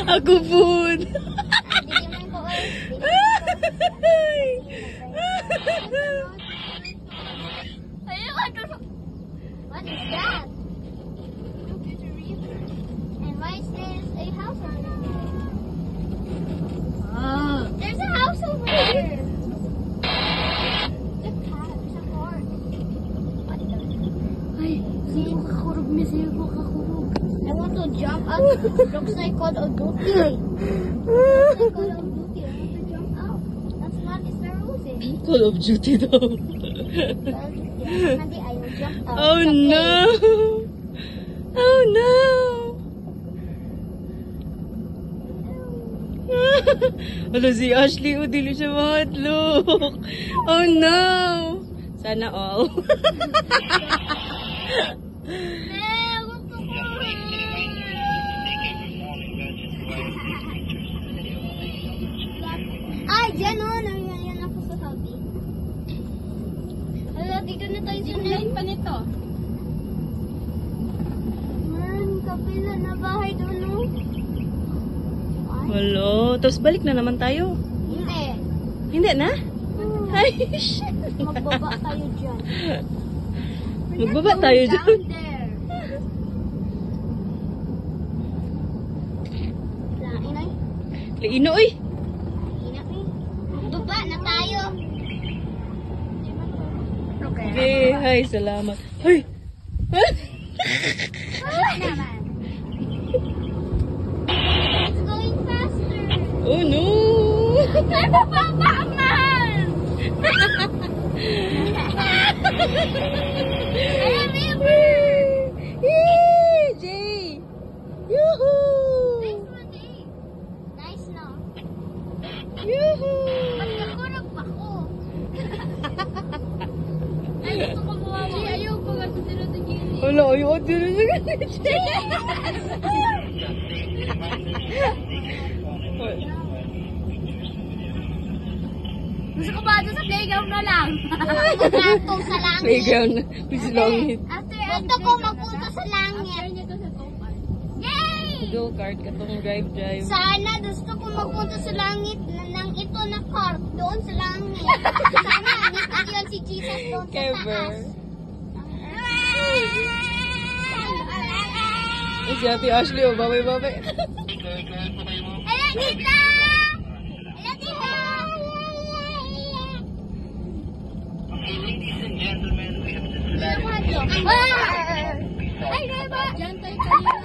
Ako food. What is that? And why is there a house over there? There's a house over there. There's a cat. There's a horse. What the? I want to jump out. Looks like Call of Duty. Looks like Call of Duty. I want to jump out. That's what Mr. Rose. Call of Duty daw. Call of Duty. Maybe I will jump out. Oh It's okay. no! Oh no! Wala si Ashley, o dili siya mahadlok. Oh no! Sana all. Ay, dyan o. Nangyayaan ako sa hobby. Hala, dito na tayo sa net. pa nito. Man, kapila na bahay doon o. Wala. Tapos balik na naman tayo. Hindi. Hindi na? Ay, shit. Magbaba tayo dyan. Magbaba tayo dyan. Down there. Inay. Laino, oy. Inay. Magbaba na tayo. Okay. Okay, hi, salamat. Hoy! Naman. It's going faster. Oh no! Ay, bababa man! Yay! Jay! Yoo-hoo! Nice one, eh. Nice, no? Yoo-hoo! Mas nakurap ako. Ay, gusto ko buwawa. Ayaw ko nga sa sunod ng gilid. Wala, ayaw ko din na ganit. Gusto ko ba ito sa playground na lang? Magkanto sa langit. Playground na. Please langit. Gusto ko magpunta sa langit. Yay! Go-kart ka tong drive. Sana gusto ko magpunta sa langit nang ito na car doon sa langit. Sana nakita yun si Jesus doon sa Cover. taas. Si Ate Ashley, oh, babay-babay. Ayan, tita! Ayan, tita! Ay, diba? Diyan tayo kanina.